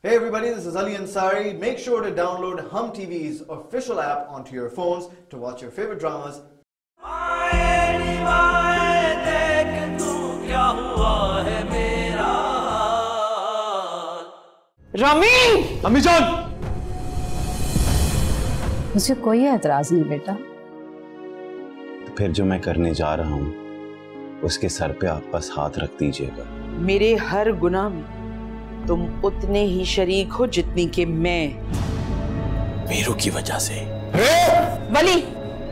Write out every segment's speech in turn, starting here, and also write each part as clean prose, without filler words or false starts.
Hey everybody, this is Ali Ansari. Make sure to download Hum TV's official app onto your phones to watch your favorite dramas. Rummy! अम्मी जान! मुझे कोई एतराज नहीं बेटा। तो फिर जो मैं करने जा रहा हूँ उसके सर पे आप बस हाथ रख दीजिएगा। मेरे हर गुनाह में तुम उतने ही शरीक हो जितनी कि मैं। मीरू की वजह से। वली!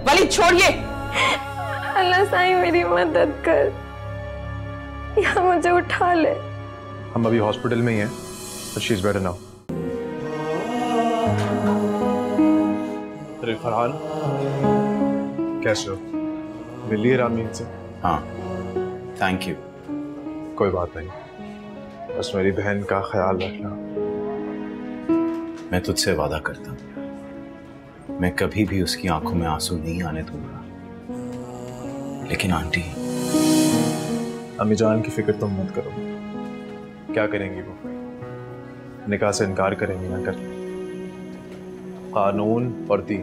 वली छोड़िए! अल्लाह साईं मेरी मदद कर या मुझे उठा ले। हम अभी हॉस्पिटल में ही हैं, but she is better now. अरे फरहान, कैसे हो? मिलिए रामीन से? हाँ, थैंक यू। कोई बात नहीं, बस मेरी बहन का ख्याल रखना। मैं तुझसे वादा करता हूँ, मैं कभी भी उसकी आंखों में आंसू नहीं आने दूंगा। लेकिन आंटी, अम्मी जान की फिक्र तुम मत करो। क्या करेंगी वो? निकाह से इनकार करेंगी ना कर। कानून और दीन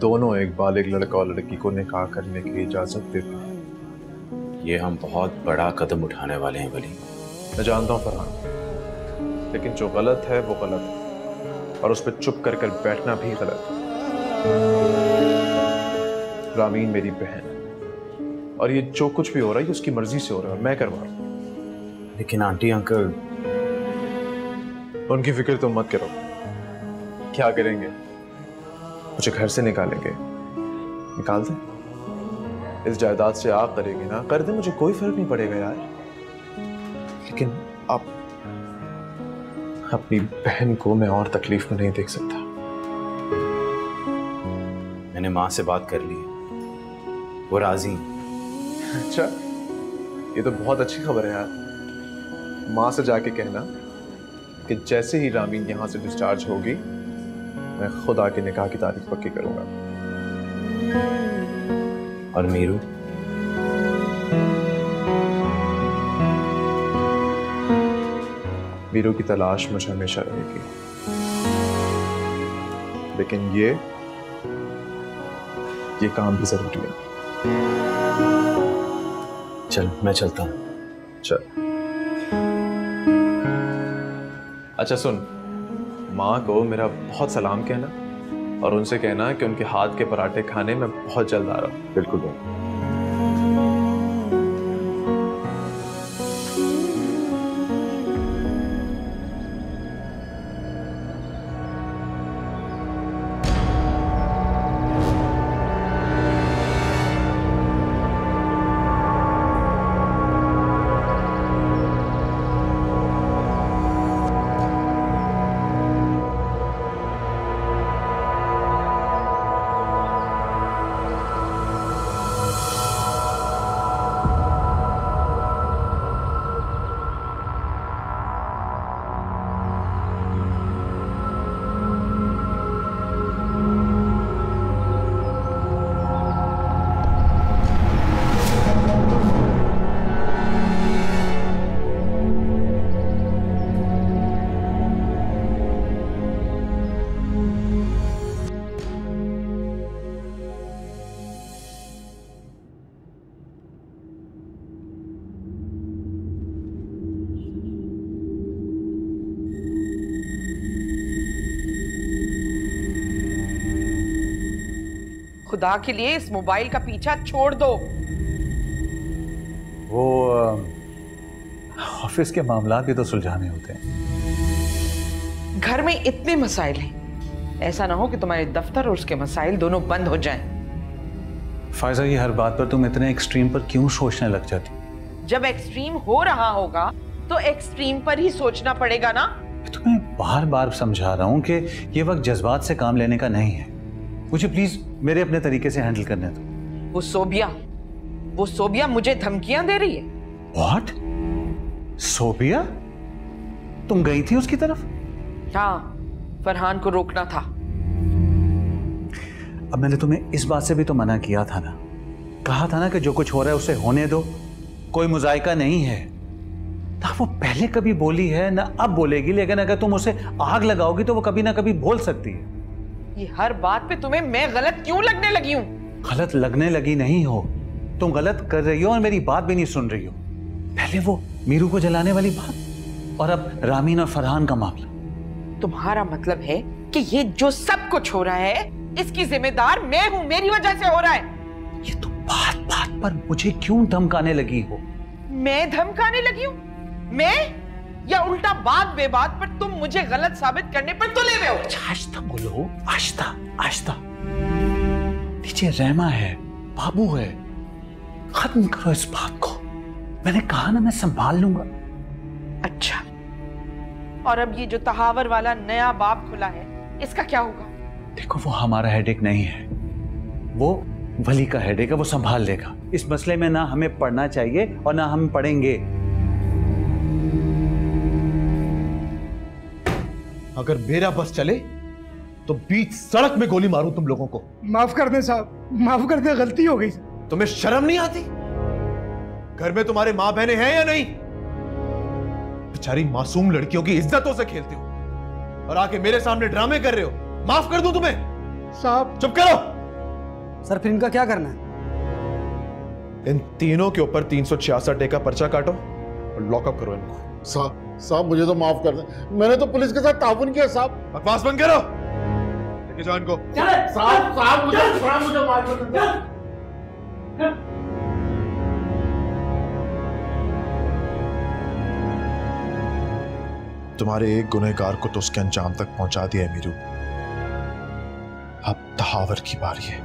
दोनों एक बालिग लड़का और लड़की को निकाह करने की इजाजत देते हैं। ये हम बहुत बड़ा कदम उठाने वाले हैं वली। मैं जानता हूँ फरहान, लेकिन जो गलत है वो गलत है और उस पर चुप कर कर बैठना भी गलत है। रामीन मेरी बहन है और ये जो कुछ भी हो रहा है ये उसकी मर्जी से हो रहा है, मैं करवा रहा हूँ। लेकिन आंटी अंकल, उनकी फिक्र तुम मत करो। क्या करेंगे? मुझे घर से निकालेंगे, निकाल दें। इस जायदाद से आप करेंगे ना, कर दे, मुझे कोई फर्क नहीं पड़ेगा यार। लेकिन आप अपनी बहन को मैं और तकलीफ में नहीं देख सकता। मैंने माँ से बात कर ली, वो राजी। अच्छा, ये तो बहुत अच्छी खबर है यार। माँ से जाके कहना कि जैसे ही रामीन यहां से डिस्चार्ज होगी मैं खुद आके निकाह की तारीख पक्की करूंगा। और मीरू? मीरू की तलाश मुझे हमेशा रहेगी, लेकिन ये काम भी जरूरी है। चल, मैं चलता हूँ। चल। अच्छा सुन, माँ को मेरा बहुत सलाम कहना और उनसे कहना कि उनके हाथ के पराठे खाने में बहुत जल्द आ रहा हूँ। बिल्कुल बिल्कुल। खुदा के लिए इस मोबाइल का पीछा छोड़ दो। वो ऑफिस के मामला भी तो सुलझाने होते हैं। घर में इतने मसाइल हैं, ऐसा ना हो कि तुम्हारे दफ्तर और उसके मसाइल दोनों बंद हो जाएं। फायजा, ये हर बात पर तुम इतने एक्सट्रीम पर क्यों सोचने लग जाती? जब एक्सट्रीम हो रहा होगा तो एक्सट्रीम पर ही सोचना पड़ेगा ना। तुम्हें बार बार समझा रहा हूं कि ये वक्त जज्बात से काम लेने का नहीं है। मुझे प्लीज मेरे अपने तरीके से हैंडल करने दो। वो सोबिया मुझे धमकियां दे रही है। व्हाट? सोबिया? तुम गई थी उसकी तरफ? हाँ, फरहान को रोकना था। अब मैंने तुम्हें इस बात से भी तो मना किया था ना, कहा था ना कि जो कुछ हो रहा है उसे होने दो, कोई मुजायका नहीं है। ना वो पहले कभी बोली है ना अब बोलेगी, लेकिन अगर तुम उसे आग लगाओगी तो वो कभी ना कभी बोल सकती है। ये हर बात पे तुम्हें मैं गलत क्यों लगने लगी हूं? गलत लगने लगी नहीं हो, तुम गलत कर रही हो और मेरी बात भी नहीं सुन रही हो। पहले वो मीरू को जलाने वाली बात, और अब रामीन और फरहान का मामला। तुम्हारा मतलब है कि ये जो सब कुछ हो रहा है इसकी जिम्मेदार मैं हूं, मेरी वजह से हो रहा है। ये तुम बात बात पर मुझे क्यों धमकाने लगी हो? मैं धमकाने लगी हूं? मैं? या उल्टा बात बेबात पर तुम मुझे गलत साबित करने पर तुले हुए हो? आहिस्ता बोलो, आहिस्ता आहिस्ता। नीचे रहमा है, बाबू है, खत्म करो इस बात को। मैंने कहा ना मैं संभाल लूंगा। अच्छा, और अब ये जो तहावर वाला नया बाप खुला है इसका क्या होगा? देखो वो हमारा हेडेक नहीं है, वो वली का हेडेक है, वो संभाल लेगा। इस मसले में ना हमें पढ़ना चाहिए और ना हम पढ़ेंगे। अगर मेरा बस चले तो बीच सड़क में गोली मारूं तुम लोगों को। माफ कर दें साहब, माफ कर दें, गलती हो गई। तुम्हें शर्म नहीं आती? घर में तुम्हारे माँ बहनें हैं या नहीं? बेचारी मासूम लड़कियों की इज्जतों से खेलते हो और आके मेरे सामने ड्रामे कर रहे हो। माफ कर दूं तुम्हें? साहब चुप करो। सर फिर इनका क्या करना है? इन तीनों के ऊपर 366 का पर्चा काटो और लॉकअप करो इनको। साहब मुझे तो माफ कर दें, मैंने तो पुलिस के साथ ताउन किया साहब। बकवास बंद करो, लेके जाओ इनको। साहब मुझे माफ कर दें। तुम्हारे एक गुनहगार को तो उसके अंजाम तक पहुंचा दिया है मीरू, अब तहावर की बारी है।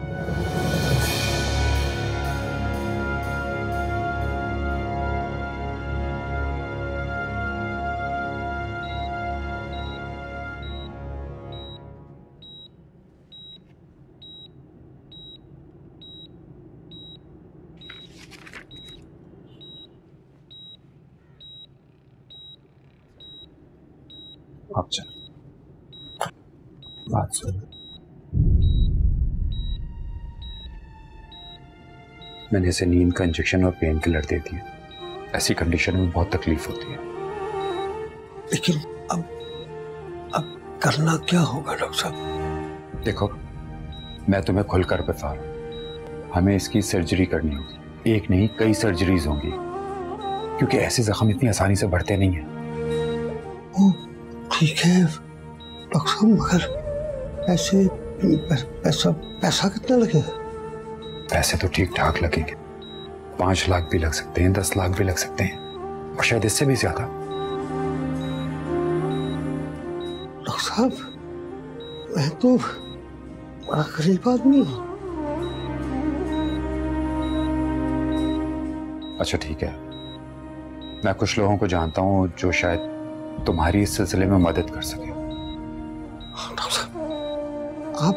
आप चल, बात सुन। मैंने इसे नींद का इंजेक्शन और पेन किलर दे दिए। ऐसी कंडीशन में बहुत तकलीफ होती है। लेकिन अब करना क्या होगा डॉक्टर साहब? देखो, मैं तुम्हें खुलकर बता रहा हूं, हमें इसकी सर्जरी करनी होगी। एक नहीं, कई सर्जरीज होंगी, क्योंकि ऐसे जख्म इतनी आसानी से बढ़ते नहीं हैं। ठीक है डॉक्टर साहब, मगर पैसा कितना लगेगा? पैसे तो ठीक ठाक लगेंगे, 5 लाख भी लग सकते हैं, 10 लाख भी लग सकते हैं, और शायद इससे भी ज्यादा। डॉक्टर साहब, मैं तो बड़ा गरीब आदमी हूं। अच्छा ठीक है, मैं कुछ लोगों को जानता हूं जो शायद तुम्हारी इस सिलसिले में मदद कर सके। डॉक्टर साहब, आप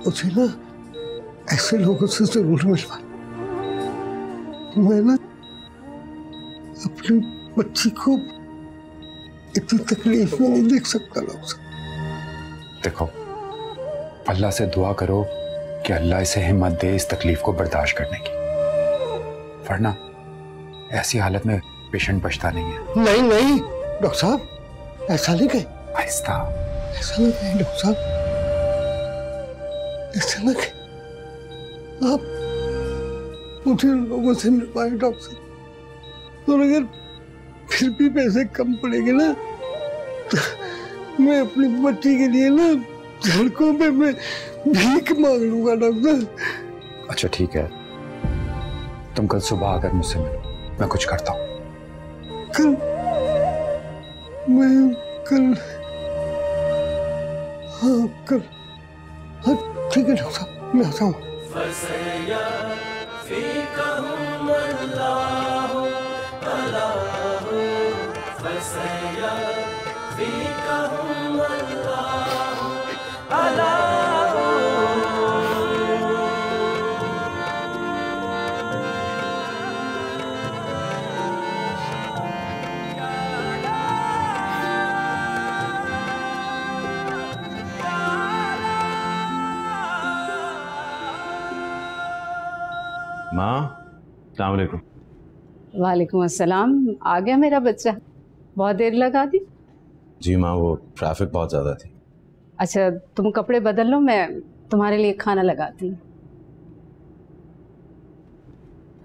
मुझे ना ऐसे लोगों से जरूर मिलवाएं। मैं ना अपनी बच्ची को इतनी तकलीफ में नहीं देख सकता डॉक्टर साहब। देखो, अल्लाह से दुआ करो कि अल्लाह इसे हिम्मत दे इस तकलीफ को बर्दाश्त करने की, वरना ऐसी हालत में पेशेंट बचता नहीं है। नहीं डॉक्टर साहब, ऐसा नहीं कहे। आहिस्ता। ऐसा ना कहे डॉक्टर साहब, ऐसा ना कहे। आप मुझे लोगों से मिलवाए डॉक्टर साहब, और अगर फिर भी पैसे कम पड़ेंगे ना तो मैं अपनी बच्ची के लिए ना सड़कों पे मैं भीख मांग लूंगा डॉक्टर। अच्छा ठीक है, तुम कल सुबह आकर मुझसे मिलो, मैं कुछ करता हूँ। कल हाँ ठीक है डॉक्टर साहब, मैं आता हूँ। माँ, अस्सलाम वालेकुम। वालेकुम अस्सलाम। आ गया मेरा बच्चा? बहुत देर लगा दी? जी माँ, वो ट्रैफिक बहुत ज़्यादा थी। अच्छा तुम कपड़े बदल लो, मैं तुम्हारे लिए खाना लगाती हूँ।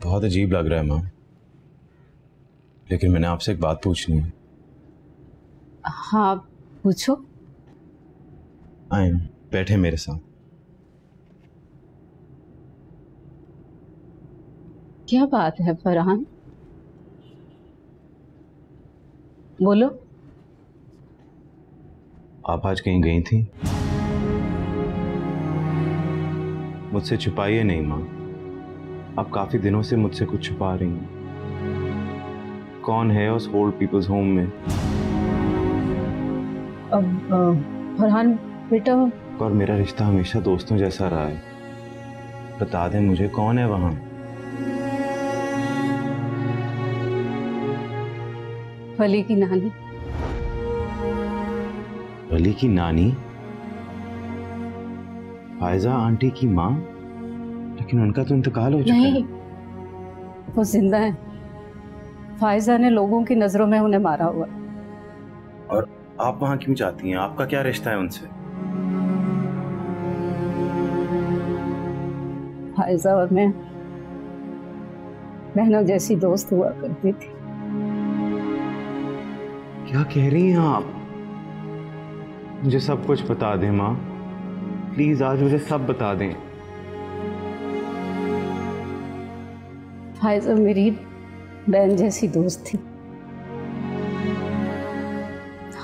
बहुत अजीब लग रहा है माँ, लेकिन मैंने आपसे एक बात पूछनी है। हाँ पूछो। आए बैठे मेरे साथ। क्या बात है फरहान, बोलो। आप आज कहीं गई थी? मुझसे छुपाइए नहीं माँ, आप काफी दिनों से मुझसे कुछ छुपा रही हैं। कौन है उस ओल्ड पीपल्स होम में? अब फरहान बेटा, और मेरा रिश्ता हमेशा दोस्तों जैसा रहा है, बता दें मुझे कौन है वहां? वली की नानी। वली की नानी? फायजा आंटी की माँ? लेकिन उनका तो इंतकाल हो चुका है। नहीं, वो जिंदा है। फायजा ने लोगों की नजरों में उन्हें मारा हुआ। और आप वहां क्यों जाती हैं? आपका क्या रिश्ता है उनसे? फायजा और मैं बहनों जैसी दोस्त हुआ करती थी। क्या कह रही हैं आप? मुझे सब कुछ बता दें माँ, प्लीज आज मुझे सब बता दें। फायजा मेरी बहन जैसी दोस्त थी।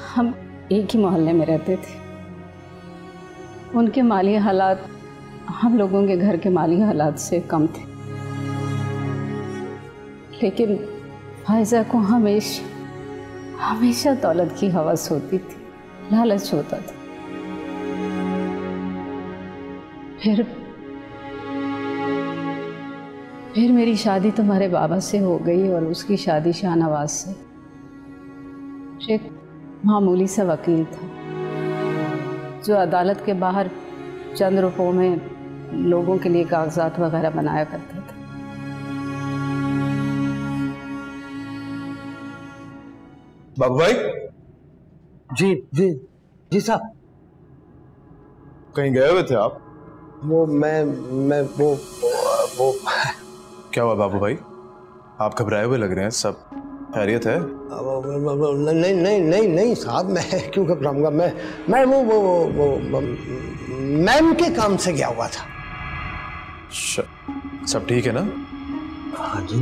हम एक ही मोहल्ले में रहते थे। उनके माली हालात हम लोगों के घर के माली हालात से कम थे, लेकिन फायजा को हमेशा दौलत की हवस होती थी, लालच होता था। फिर मेरी शादी तुम्हारे बाबा से हो गई और उसकी शादी शाहनवाज से। एक मामूली सा वकील था जो अदालत के बाहर चंद रुपयों में लोगों के लिए कागजात वगैरह बनाया करता था। बाबू भाई। जी जी जी साहब। कहीं गए हुए थे आप? वो मैं वो क्या हुआ बाबू भाई, आप घबराए हुए लग रहे हैं। सब खैरियत है? नहीं नहीं नहीं नहीं साहब, मैं क्यों घबराऊंगा। मैं वो मैम के काम से गया हुआ था। सब ठीक है ना? हाँ जी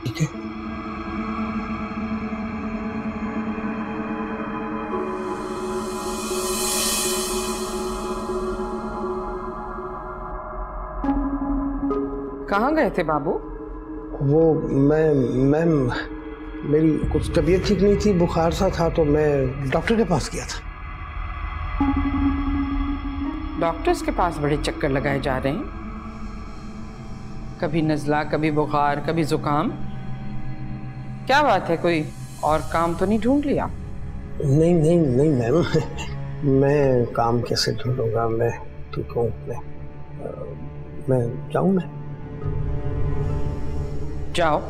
ठीक है। कहाँ गए थे बाबू? वो मैम मेरी कुछ तबीयत ठीक नहीं थी, बुखार सा था, तो मैं डॉक्टर के पास गया था। डॉक्टर्स के पास बड़े चक्कर लगाए जा रहे हैं, कभी नज़ला, कभी बुखार, कभी जुकाम। क्या बात है, कोई और काम तो नहीं ढूंढ लिया? नहीं नहीं नहीं मैम, मैं काम कैसे ढूंढूंगा, मैं ठीक हूँ। मैं जाऊँ? मैं जाओ।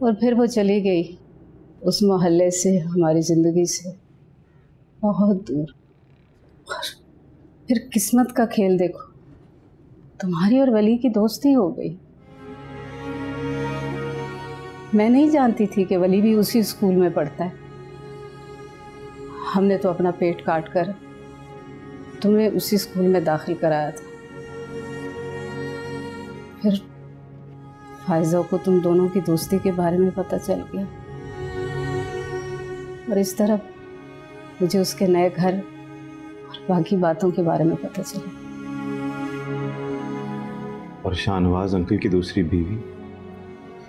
और फिर वो चली गई उस मोहल्ले से, हमारी ज़िंदगी से बहुत दूर। और फिर किस्मत का खेल देखो, तुम्हारी और वली की दोस्ती हो गई। मैं नहीं जानती थी कि वली भी उसी स्कूल में पढ़ता है। हमने तो अपना पेट काट कर तुम्हें उसी स्कूल में दाखिल कराया था। फिर फायजा को तुम दोनों की दोस्ती के बारे में पता चल गया, और इस तरह मुझे उसके नए घर और बाकी बातों के बारे में पता चला। और शाहनवाज अंकल की दूसरी बीवी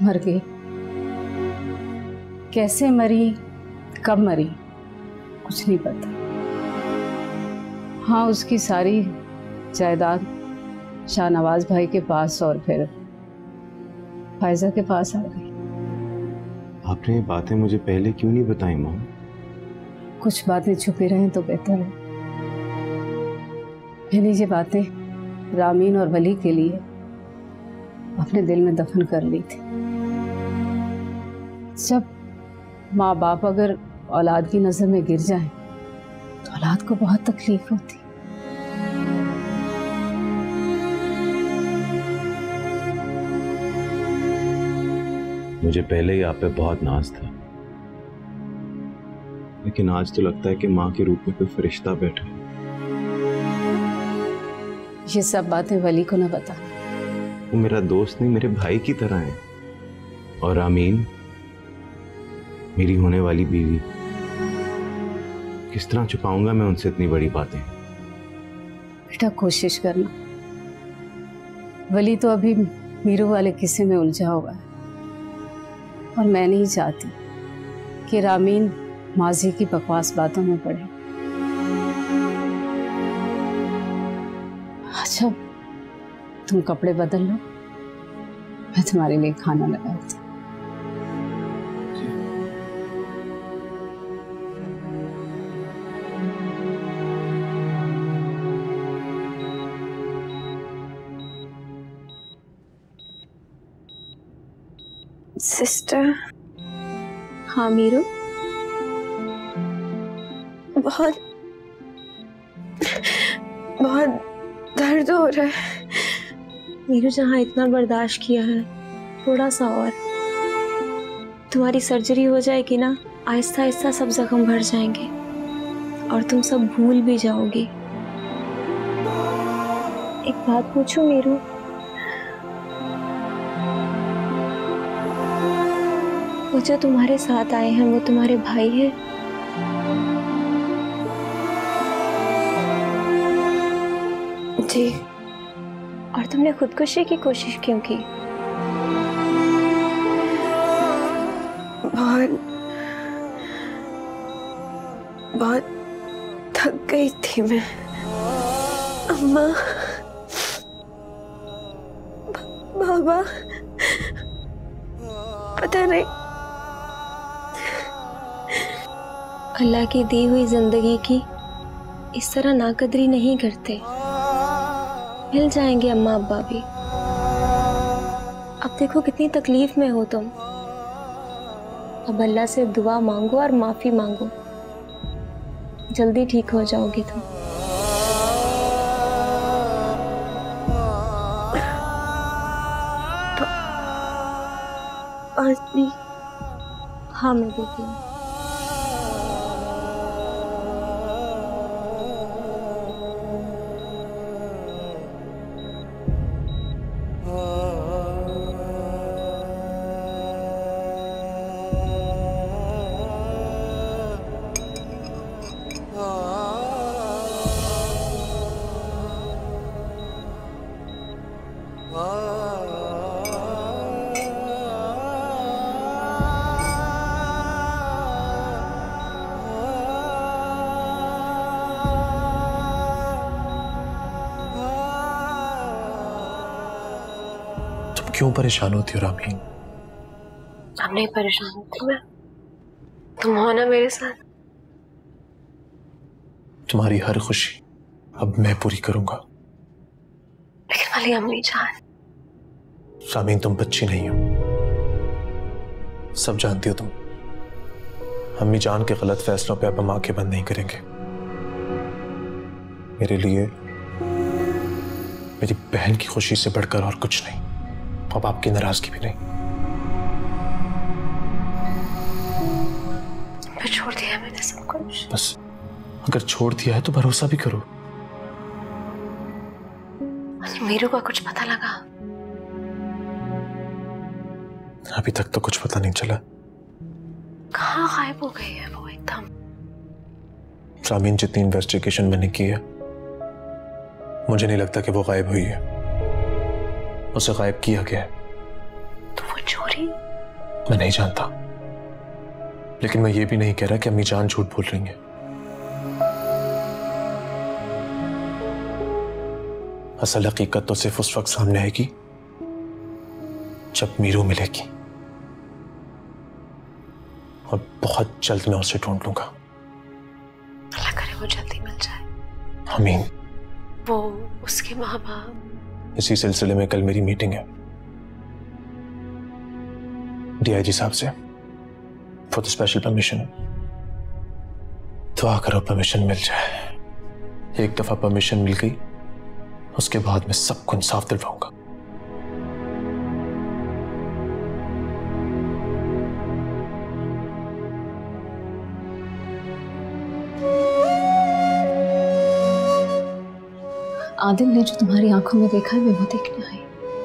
मर गई। कैसे मरी, कब मरी, कुछ नहीं पता। हाँ, उसकी सारी जायदाद शाहनवाज भाई के पास और फिर फायजा के पास आ गई। आपने ये बातें मुझे पहले क्यों नहीं बताई माँ? कुछ बातें छुपी रहें तो बेहतर है। मैंने ये बातें रामीन और वली के लिए अपने दिल में दफन कर ली थी। जब माँ बाप अगर औलाद की नजर में गिर जाएं तो औलाद को बहुत तकलीफ होती। मुझे पहले ही आप पे बहुत नाज था, लेकिन आज तो लगता है कि माँ के रूप में कोई फरिश्ता बैठा है। ये सब बातें वली को न बता। वो मेरा दोस्त नहीं, मेरे भाई की तरह है। और आमीन मेरी होने वाली बीवी। किस तरह छुपाऊंगा मैं उनसे इतनी बड़ी बातें? बेटा कोशिश करना। वली तो अभी मीरू वाले किस्से में उलझा हुआ है और मैं नहीं चाहती कि रामीन माजी की बकवास बातों में पड़े। अच्छा, तुम कपड़े बदल लो, मैं तुम्हारे लिए खाना लगाती। सिस्टर। हाँ मीरू, बहुत बहुत दर्द हो रहा है। मीरू, जहाँ इतना बर्दाश्त किया है, थोड़ा सा और। तुम्हारी सर्जरी हो जाएगी ना, आहिस्ता आहिस्ता सब जख्म भर जाएंगे और तुम सब भूल भी जाओगी। एक बात पूछूं मीरू? वो जो तुम्हारे साथ आए हैं वो तुम्हारे भाई हैं? जी। और तुमने खुदकुशी की कोशिश क्यों की? बहुत थक गई थी मैं। अम्मा, बाबा, पता नहीं, अल्लाह की दी हुई जिंदगी की इस तरह नाकदरी नहीं करते। मिल जाएंगे अम्मा अब्बा भी। अब देखो कितनी तकलीफ में हो तुम। अब अल्लाह से दुआ मांगो और माफी मांगो, जल्दी ठीक हो जाओगी तुम। पानी। हाँ मैं देती हूँ। क्यों परेशान होती हो रामीन? अब नहीं परेशान होती मैं, तुम हो ना मेरे साथ। तुम्हारी हर खुशी अब मैं पूरी करूंगा। लेकिन वाली अम्मी जान। रामीन, तुम बच्ची नहीं हो, सब जानती हो तुम। अम्मी जान के गलत फैसलों पे अब हम आंखें बंद नहीं करेंगे। मेरे लिए मेरी बहन की खुशी से बढ़कर और कुछ नहीं, अब आपकी नाराजगी भी नहीं। छोड़ दिया मैंने सब कुछ। बस अगर छोड़ दिया है तो भरोसा भी करो। मीरू का कुछ पता लगा? अभी तक तो कुछ पता नहीं चला। कहाँ गायब हो गई है वो एकदम? रामीन, जितनी इन्वेस्टिगेशन मैंने की है, मुझे नहीं लगता कि वो गायब हुई है। उसे गायब किया गया है। तो वो चोरी? मैं नहीं जानता, लेकिन मैं ये भी नहीं कह रहा कि अम्मी जान झूठ बोल रही हैं। असल हकीकत तो सिर्फ उस वक्त सामने आएगी जब मीरू मिलेगी, और बहुत जल्द मैं उसे ढूंढ लूंगा। अल्लाह करे वो जल्दी मिल जाए। आमीन। वो, उसके माँ बाप। इसी सिलसिले में कल मेरी मीटिंग है डीआईजी साहब से फॉर द स्पेशल परमिशन। दुआ करो परमिशन मिल जाए। एक दफा परमिशन मिल गई, उसके बाद मैं सबको इंसाफ दिलवाऊंगा। आदिल ने जो तुम्हारी आंखों में देखा है मैं वो देखने आई।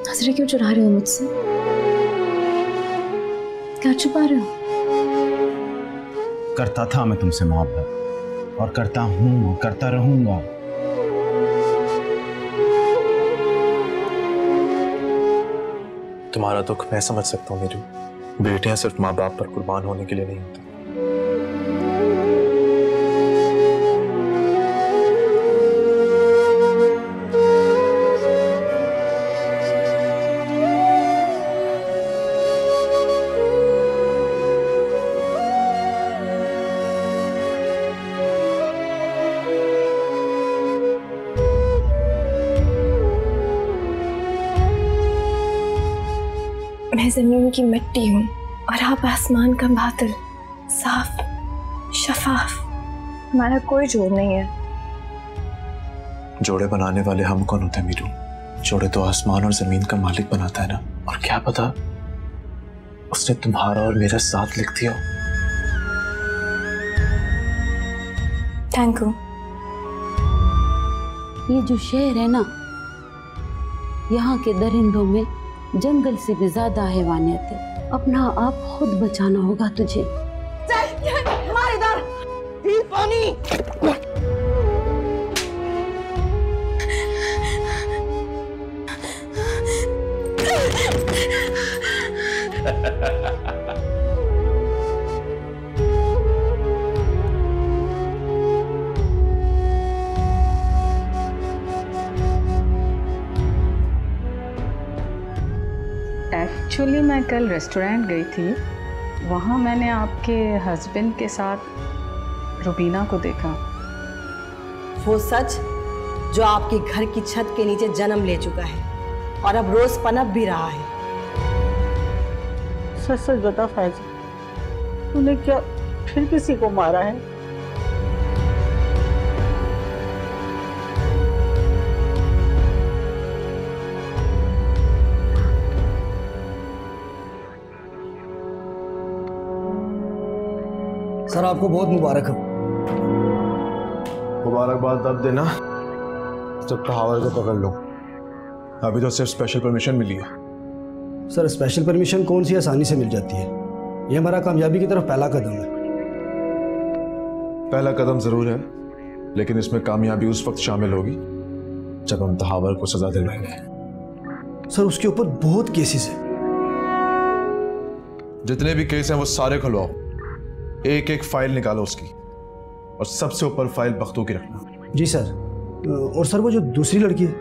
नजरें क्यों चुरा रहे हो मुझसे? क्या छुपा रहे हो? करता था मैं तुमसे मोहब्बत, और करता हूं और करता रहूंगा। तुम्हारा दुख मैं समझ सकता हूँ मीरू। बेटियां सिर्फ माँ बाप पर कुर्बान होने के लिए नहीं होती। मैं जमीन की मिट्टी हूँ और आप आसमान का बादल, साफ शफाफ। हमारा कोई जोड़ नहीं है। जोड़े बनाने वाले हम कौन होते हैं मीरू? जोड़े तो आसमान और जमीन का मालिक बनाता है ना। और क्या पता उसने तुम्हारा और मेरा साथ लिख दिया। Thank you. ये जो शहर है ना, यहाँ के दरिंदों में जंगल से भी ज्यादा हैवानियत है। अपना आप खुद बचाना होगा तुझे। हमारे इधर पानी। एक्चुअली मैं कल रेस्टोरेंट गई थी, वहाँ मैंने आपके हस्बैंड के साथ रुबीना को देखा। वो सच जो आपके घर की छत के नीचे जन्म ले चुका है और अब रोज पनप भी रहा है। सच सच बता फैज, तूने क्या फिर किसी को मारा है? सर आपको बहुत मुबारक हो। मुबारकबाद तब देना जब तहावर को पकड़ लो। अभी तो सिर्फ स्पेशल परमिशन मिली है। सर स्पेशल परमिशन कौन सी आसानी से मिल जाती है? ये हमारा कामयाबी की तरफ पहला कदम है। पहला कदम जरूर है, लेकिन इसमें कामयाबी उस वक्त शामिल होगी जब हम तहावर को सजा दिलवाएंगे। सर उसके ऊपर बहुत केसेस हैं। जितने भी केस हैं वो सारे खुलवाओ। एक एक फाइल निकालो उसकी, और सबसे ऊपर फाइल बख्तू की रखना। जी सर। और सर वो जो दूसरी लड़की है?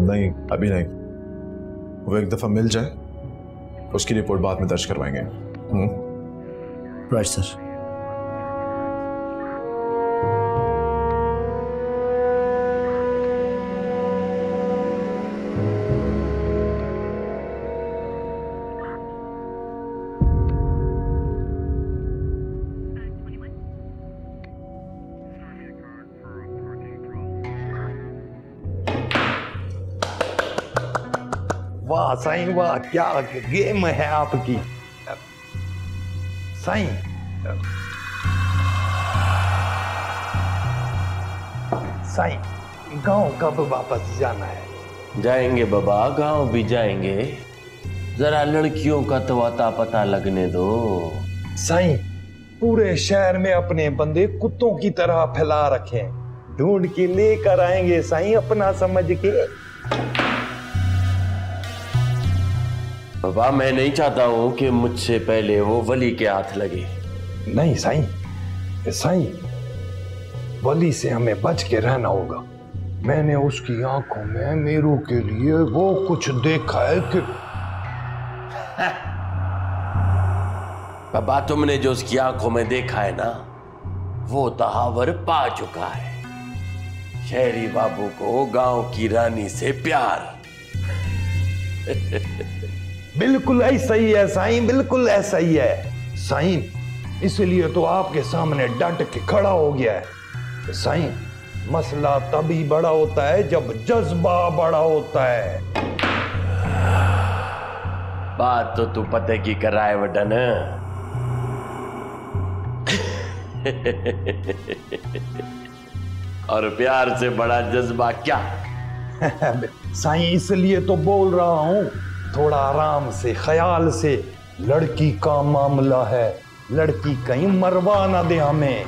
नहीं, अभी नहीं। वो एक दफा मिल जाए, उसकी रिपोर्ट बाद में दर्ज करवाएंगे। Right sir. वाह साईं वाह, क्या गेम है आपकी साईं। साईं गांव कब वापस जाना है? जाएंगे बाबा, गांव भी जाएंगे। जरा लड़कियों का तो अता पता लगने दो। साईं पूरे शहर में अपने बंदे कुत्तों की तरह फैला रखे हैं, ढूंढ के लेकर आएंगे साईं अपना समझ के। बाबा मैं नहीं चाहता हूं कि मुझसे पहले वो वली के हाथ लगे। नहीं साईं, साईं वली से हमें बच के रहना होगा। मैंने उसकी आंखों में मीरू के लिए वो कुछ देखा है कि बाबा तुमने जो उसकी आंखों में देखा है ना, वो तहावर पा चुका है। शहरी बाबू को गांव की रानी से प्यार। बिल्कुल ऐसा ही है साईं, बिल्कुल ऐसा ही है साईं। इसलिए तो आपके सामने डट के खड़ा हो गया है साईं। मसला तभी बड़ा होता है जब जज्बा बड़ा होता है। बात तो तू पते की कर रहा है वडन। और प्यार से बड़ा जज्बा क्या? साईं इसलिए तो बोल रहा हूं, थोड़ा आराम से, ख्याल से। लड़की का मामला है, लड़की कहीं मरवा ना दे हमें।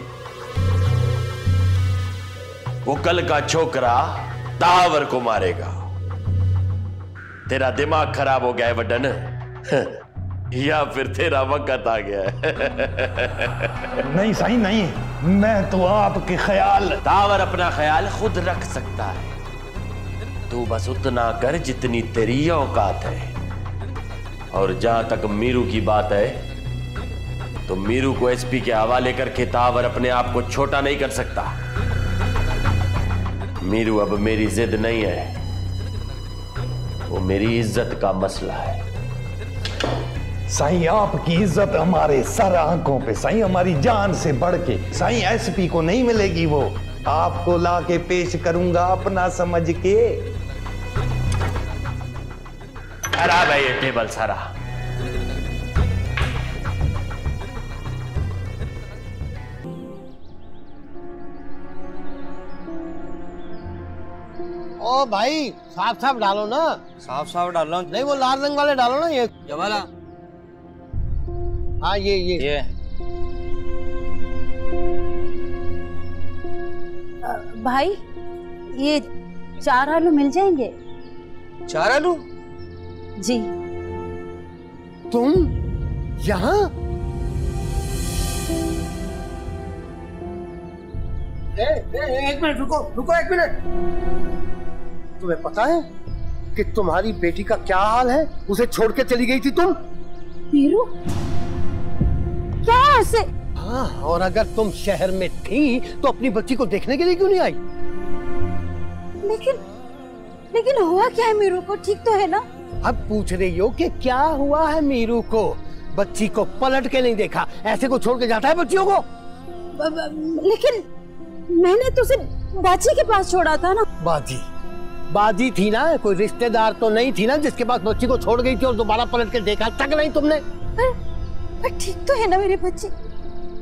वो कल का छोकरा तावर को मारेगा। तेरा दिमाग खराब हो गया है वडन, या फिर तेरा वक्त आ गया है? नहीं साईं नहीं, मैं तो आपके ख्याल। तावर अपना ख्याल खुद रख सकता है। तू बस उतना कर जितनी तेरी औकात है। और जहां तक मीरू की बात है, तो मीरू को एसपी के हवाले करके तावर अपने आप को छोटा नहीं कर सकता। मीरू अब मेरी जिद नहीं है, वो मेरी इज्जत का मसला है। साईं आपकी इज्जत हमारे सर आंखों पे साईं, हमारी जान से बढ़ के साईं। एसपी को नहीं मिलेगी वो, आपको लाके पेश करूंगा अपना समझ के। खराब है ये टेबल सारा। ओ भाई साफ साफ डालो ना। साफ साफ डालो नहीं, वो लाल रंग वाले डालो ना। ये वाला। हाँ ये भाई ये 4 आलू मिल जाएंगे? 4 आलू? जी। तुम यहाँ? एक मिनट रुको, एक मिनट। तुम्हें पता है कि तुम्हारी बेटी का क्या हाल है? उसे छोड़ के चली गई थी तुम। मीरू? क्या ऐसे? हाँ, और अगर तुम शहर में थी तो अपनी बच्ची को देखने के लिए क्यों नहीं आई? लेकिन हुआ क्या है मीरू को? ठीक तो है ना? अब पूछ रही हो कि क्या हुआ है मीरू को? बच्ची को पलट के नहीं देखा। ऐसे को छोड़ के जाता है बच्चियों को? लेकिन मैंने तो उसे बाजी के पास छोड़ा था ना। बाजी थी ना, कोई रिश्तेदार तो नहीं थी ना जिसके पास बच्ची को छोड़ गई थी और दोबारा पलट के देखा तक नहीं तुमने? पर ठीक तो है ना मेरी बच्ची?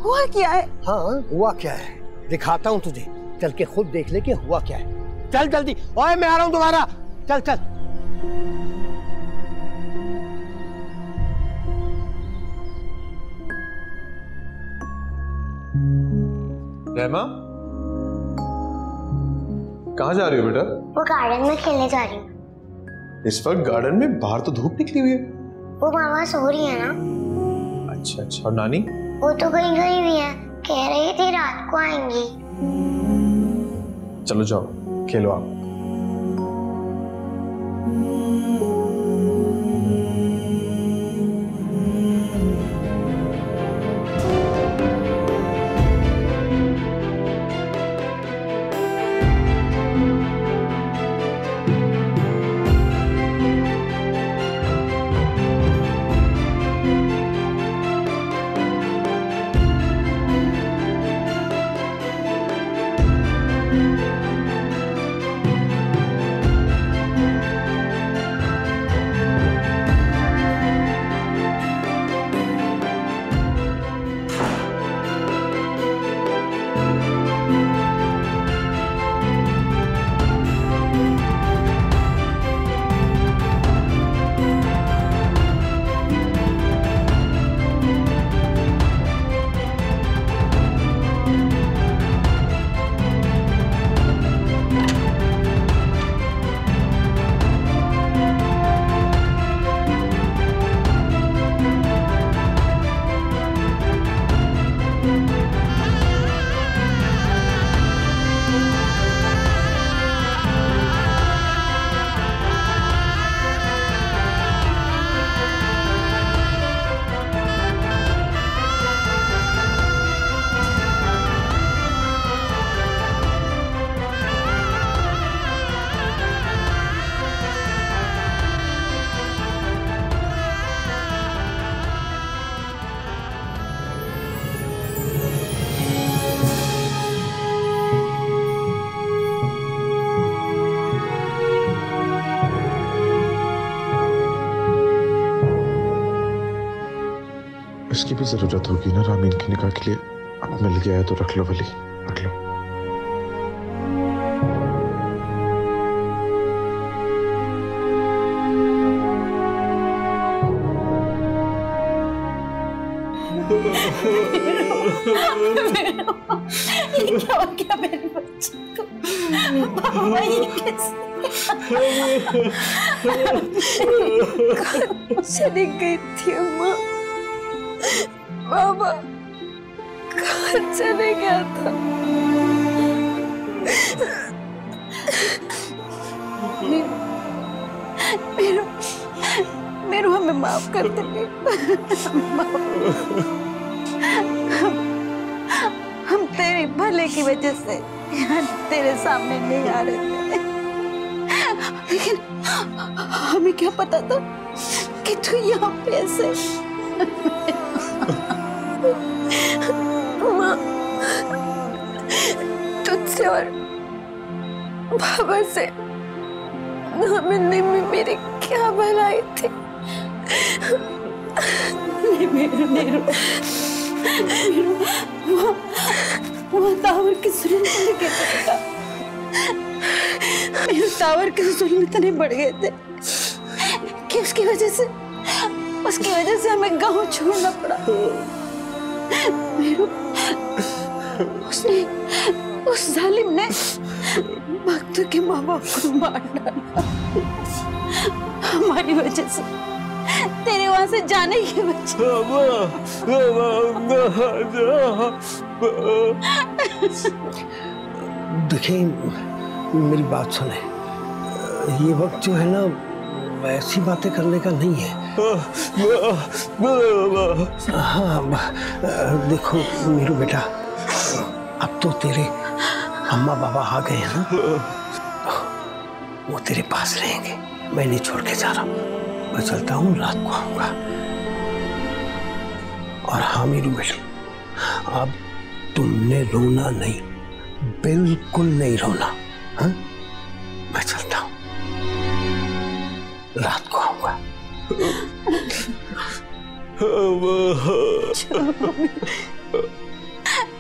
हुआ क्या है? हाँ हुआ क्या है दिखाता हूँ तुझे, चल के खुद देख ले कि हुआ क्या है। चल जल्दी। ओए मैं आ रहा हूँ दोबारा। चल चल। रहमा, कहाँ जा रही हो बेटा? वो गार्डन में खेलने जा रही हूँ। इस वक्त गार्डन में? बाहर तो धूप निकली हुई है। वो मामा सो रही है ना। अच्छा, और नानी? वो तो कहीं गई हुई है, कह रही थी रात को आएंगी। चलो जाओ खेलो आप। इसकी भी जरूरत होगी ना रामीन के निकाह के लिए। अब मिल गया है तो रख लो वली, रख लो। ये क्या हो गया मेरे बच्चे को? बाबा ये कैसे? चली गई थी अम्मा। बाबा कहाँ चले गया था? मेरू हमें माफ कर दे। हम तेरे भले की वजह से तेरे सामने नहीं आ रहे थे, लेकिन हमें क्या पता था कि तू यहाँ पे ऐसे। माँ, तुझसे और बाबा से मिलने में मेरी क्या भलाई थी? वो टावर की जुल्म के बेटा, मेरे टावर के जुल्म इतने बढ़ गए थे कि उसकी वजह से हमें गांव छोड़ना पड़ा। उस जालिम ने भक्तों के माँ बाप को मार डाला हमारी वजह से, तेरे वहां से जाने की वजह। देखिए मेरी बात सुने, ये वक्त जो है ना ऐसी बातें करने का नहीं है। हाँ देखो मेरू बेटा, अब तो तेरे अम्मा बाबा आ गए हैं ना, वो तेरे पास रहेंगे। मैं नहीं छोड़ के जा रहा, मैं चलता हूँ, रात को आऊंगा। और हाँ मेरू बेटा, अब तुमने रोना नहीं, बिल्कुल नहीं रोना। हाँ मैं चलता हूँ, रात को आऊंगा।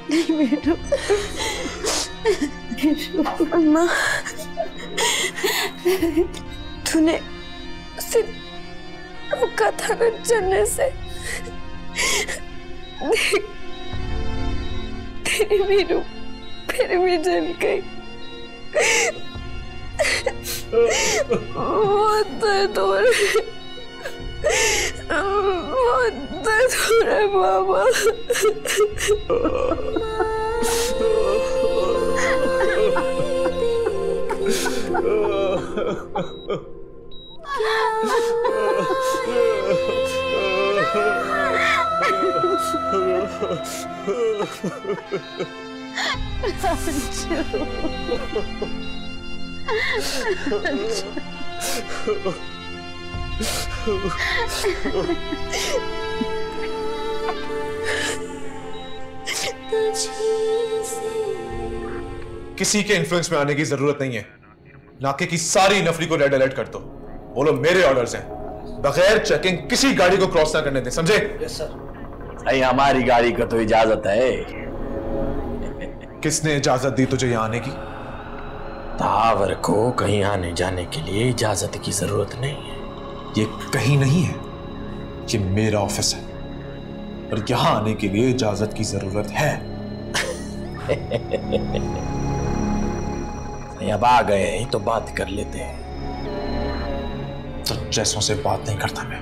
नहीं बेटू, अम्मा तूने उसे रोका था ना चलने से। देख तेरी मीरू फिर भी जल गई। बहुत दर्द हो रहा है, बहुत दर्द हो रहा है बाबा। किसी के इन्फ्लुएंस में आने की जरूरत नहीं है। नाके की सारी नफरी को रेड अलर्ट कर दो। बोलो मेरे ऑर्डर्स हैं, बगैर चेकिंग किसी गाड़ी को क्रॉस ना करने दें, समझे? Yes sir. नहीं, हमारी गाड़ी को तो इजाजत है। किसने इजाजत दी तुझे यहाँ आने की? तावर को कहीं आने जाने के लिए इजाजत की जरूरत नहीं है। ये कहीं नहीं है, ये मेरा ऑफिस है और यहाँ आने के लिए इजाजत की जरूरत है। अब आ गए हैं तो बात कर लेते हैं। तो जैसों से बात नहीं करता मैं।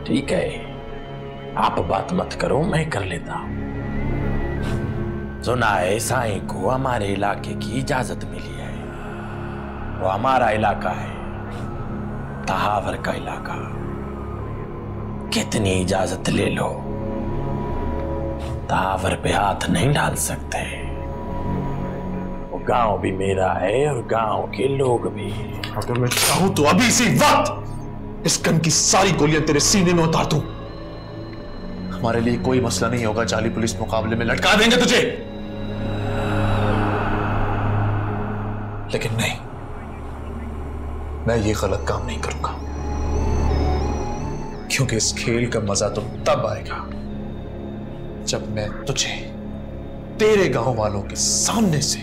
ठीक है, आप बात मत करो, मैं कर लेता हूं। सुना है साईं को हमारे इलाके की इजाजत मिली है। वो हमारा इलाका है, तहावर का इलाका। कितनी इजाजत ले लो, तहावर पे हाथ नहीं डाल सकते। वो गांव भी मेरा है और गांव के लोग भी। अगर मैं चाहूं तो अभी इसी वक्त इस गन की सारी गोलियां तेरे सीने में उतार दूं। हमारे लिए कोई मसला नहीं होगा, जाली पुलिस मुकाबले में लटका देंगे तुझे। लेकिन नहीं, मैं ये गलत काम नहीं करूंगा, क्योंकि इस खेल का मजा तो तब आएगा जब मैं तुझे तेरे गांव वालों के सामने से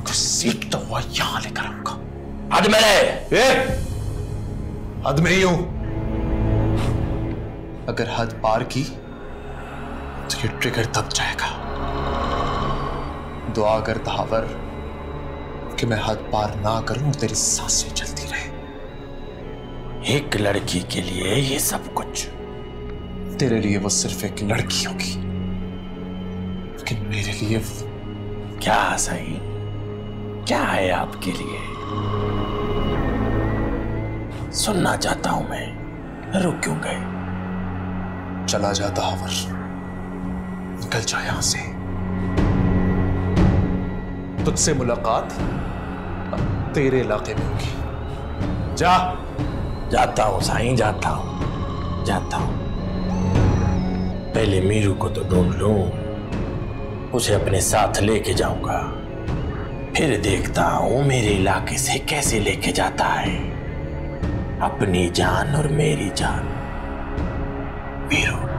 घसीटता हुआ यहां लेकर आऊंगा। हद में रहे। हद में ही हूं। अगर हद पार की तो ये ट्रिगर दब जाएगा। दुआ कर तहावर कि मैं हद पार ना करूं और तेरी सांसें चलती रहे। एक लड़की के लिए ये सब कुछ। तेरे लिए वो सिर्फ एक लड़की होगी, लेकिन मेरे लिए क्या सही क्या है आपके लिए? सुनना चाहता हूं मैं। रुक क्यों गए? चला जाता हावर, निकल जा यहां से। तुझसे मुलाकात तेरे इलाके में होगी। जा। जाता हूं साईं, जाता हूं। पहले मीरू को तो ढूंढ लूं, उसे अपने साथ लेके जाऊंगा, फिर देखता हूं मेरे इलाके से कैसे लेके जाता है अपनी जान और मेरी जान। मीरू।